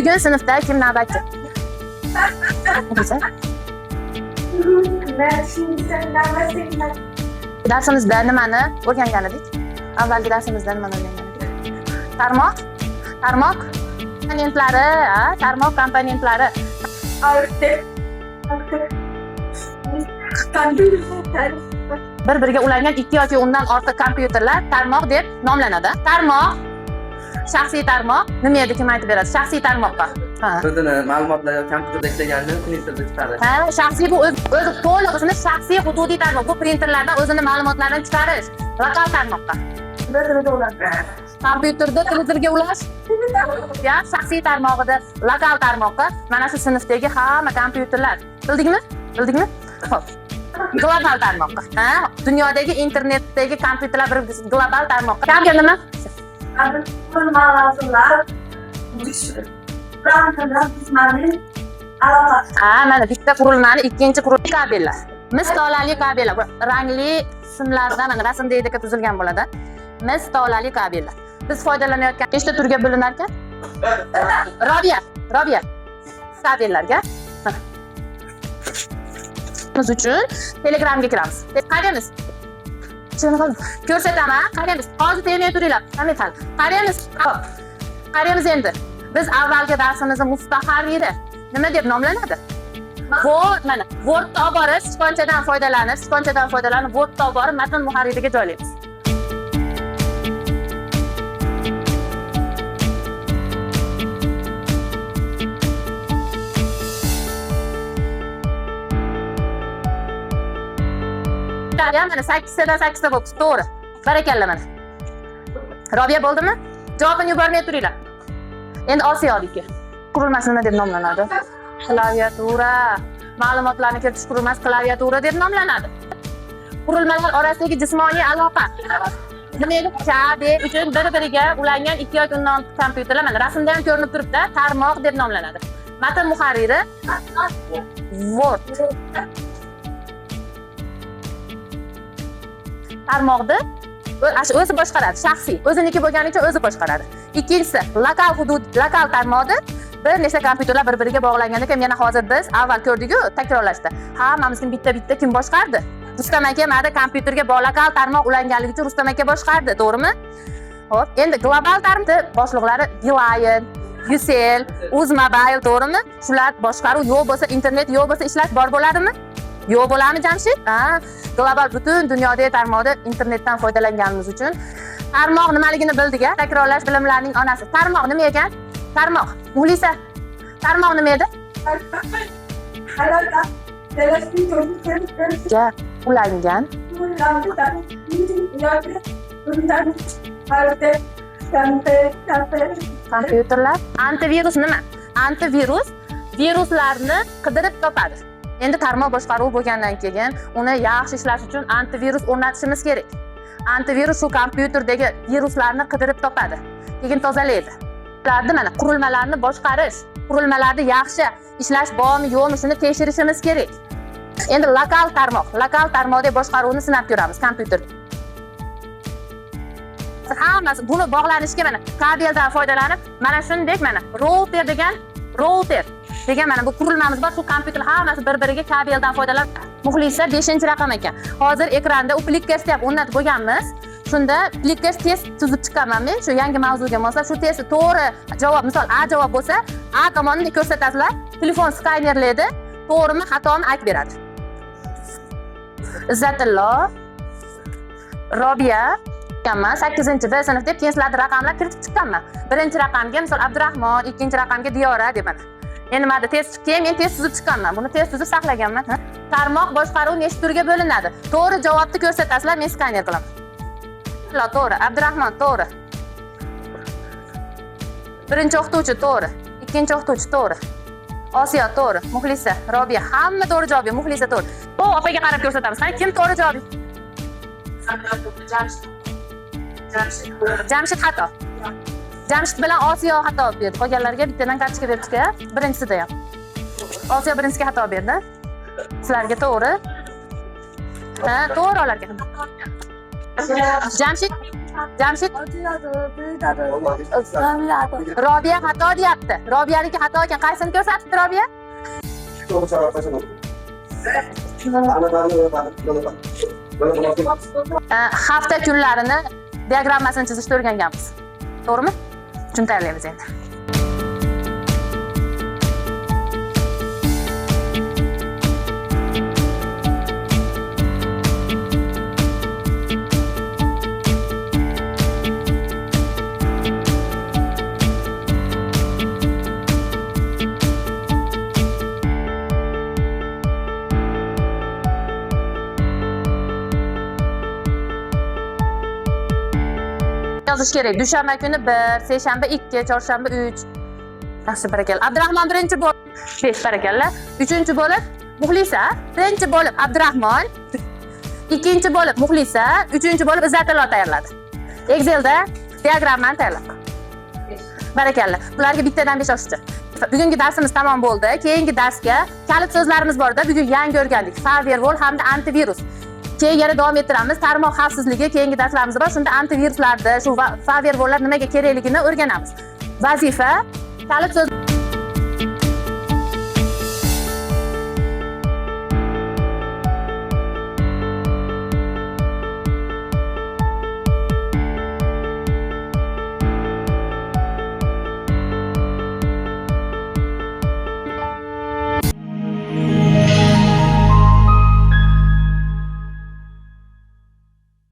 Bugun sinfda kim navbatchi? Darsimizda nimani o'rgangan edik? Avvalgi darsimizda nimani o'rgangan edik? Tarmoq komponentlari, tarmoq komponentlari. Bir-biriga ulangan ikki yoki undan ortiq kompyuterlar tarmoq deb nomlanadi. Tarmoq, shaxsiy tarmoq, nima edi kim aytib beradi? Shaxsiy tarmoqqa. O'zini ma'lumotlar kompyuterda ishlaganini printerda chiqarish. Shaxsiy bu o'zi to'liq ismi shaxsiy hududiy tarmoq. Bu printerlardan o'zini ma'lumotlarini chiqarish. Lokal tarmoqqa. Kompyuterda televizorga ulash. Ya, shaxsiy tarmog'ida lokal tarmoqqa mana shu sinfdagi hamma kompyuterlar. Bildingmi? Xo'p. Global tarmoqqa. Dunyodagi internetdagi kompyuterlar bir global tarmoqqa. Kamga nima? Mana bitta qurilmani ikkinchi qurilma kabellar. Mis tolali kabellar. Rangli simlardan, mana rasmda edika tuzilgan bo'ladi. Mis tolali kabellar. Biz foydalanayotgan nechta turga bo'linar ekan? Robiya. Kabellarga. Biz uchun Telegramga kiramiz. Qaraymiz. Ko'rsataman. Qaraymiz. Hozir termay turinglar. Qaraymiz endi. Biz avvalgi darsimizda mustaharriri nima deb nomlanadi? Wordni olib borib, sichqonchadan foydalanib, Wordni olib borib matn muharririga joylaymiz. Mana 8 ta bo'libdi, to'g'ri. Barakalla mana. Robiya bo'ldimi? Javobini yubormay turinglar. Endi Osiyodiki. Qurilmasi nima deb nomlanadi? Klaviatura. Ma'lumotlarni kiritish qurilmasi klaviatura deb nomlanadi. Qurilmalar orasidagi jismoniy aloqa. Nima edi? Kabel uchun bir-biriga ulangan ikki yoki undan ortiq kompyuterlar mana rasmda ham ko'rinib turibdi, tarmoq deb nomlanadi. Matn muharriri Word. Tarmoqni o'zi boshqaradi, shaxsiy, o'ziniki bo'lgani uchun o'zi boshqaradi. Ikkinchisi, lokal tarmoqni bir nechta kompyuterlar bir-biriga bog'langan ekan. Yana hozir biz avval ko'rdik-ku, takrorlashdi. Hammamizni bitta kim boshqardi? Rustam aka mana kompyuterga lokal tarmoq ulanganligi uchun Rustam aka boshqardi, to'g'rimi? Xo'p, endi global tarmoq boshliqlari Beeline, Ucell, Uzmobile, to'g'rimi? Shular boshqaruv yo'q bo'lsa, internet yo'q bo'lsa ishlash bor bo'ladimi? Yo'q bo'ladimi, Jamshid? Global butun dunyodagi tarmoqda internetdan foydalanganimiz uchun tarmoq nimaligini bildik-a? Takrorlash bilimlarning onasi. Tarmoq nima ekan? Tarmoq. Mulisa. Tarmoq nima edi? Ulangan. Kompyuterlar. Antivirus nima? Antivirus viruslarni qidirib topadi. Endi tarmoq boshqaruvi bo'lgandan keyin uni yaxshi ishlash uchun antivirus o'rnatishimiz kerak. Antivirus shu kompyuterdagi viruslarni qidirib topadi, keyin tozalaydi. Mana qurilmalarni boshqarish, qurilmalarda yaxshi ishlash bormi, yo'qmi, shuni tekshirishimiz kerak. Endi lokal tarmoqdagi boshqaruvni sinab ko'ramiz kompyuterda. Hammasi buni bog'lanishga mana kabeldan foydalanib, mana shunday mana router degan mana bu qurilmamiz bor, shu kompyuter hammasi bir-biriga kabeldan foydalanib. Muxlisa 5-raqam ekan. Hozir ekranda u plikkarsni ham o'rnatib qo'yganmiz. Shunda plikkars test tuzib chiqaman men, shu yangi mavzuga mosla. Shu testni to'g'ri javob, misol A javob bo'lsa, A tomonini ko'rsatasizlar, telefon skanerlaydi, to'g'rimi, xatomi aytib beradi. Izzatullo, Robiya, 8-B sinf deb keyin sizlarga raqamlar kiritib chiqqanman. Birinchi raqamga misol Abdurahmon, ikkinchi raqamga Diyora deb mana. Endi mana test keyin men test tuzib chiqqanman. Buni test tuzib saqlaganman. Tarmoq boshqaruvi nechta turga bo'linadi? To'g'ri javobni ko'rsatasizlar, men skaner qilaman. To'g'ri, Abdurahmon to'g'ri. Birinchi o'qituvchi to'g'ri, ikkinchi o'qituvchi to'g'ri. Osiyo to'g'ri, Muxlisa, Robiya hamma to'g'ri javob berdi, Muxlisa to'g'ri. Opaga qarab ko'rsatamiz. Qani kim to'g'ri javob berdi? Jamshid xato. Jamshid bilan Osiyo xato berdi. Qolganlarga bittadan kartochka berdik-a? Birinchisida ham. Osiyo birinchisiga xato berdi. Sizlarga to'g'ri. To'g'ri olarkan. Jamshid Jamshid Robiya xato deyapti. Robiyaniki xato ekan. Qaysini ko'rsatdi Robiya? Hafta kunlarini diagrammasini chizishni o'rganganmiz. To'g'rimi? Shuni tayyorlaymiz endi. Yozish kerak. Dushanba kuni 1, seshanba 2, chorshanba 3. Yaxshi, barakalla. Abdurahmon birinchi bo'lib 5, barakalla. Uchinchi bo'lib Muxlisa, birinchi bo'lib Abdurahmon, ikkinchi bo'lib Muxlisa, uchinchi bo'lib Izzatilla tayyorladi. Excelda diagrammani tayyorlab. Barakalla. Bularga bittadan 5 oshdi. Bugungi darsimiz tamom bo'ldi. Keyingi darsga kalit so'zlarimiz borda. Bugun yangi o'rgandik. Firewall hamda antivirus. Keyin yana davom ettiramiz. Tarmoq xavfsizligi keyingi darslarimizda bor. Shunda antiviruslarni, shu firewalllar nimaga kerakligini o'rganamiz. Vazifa kalit so'z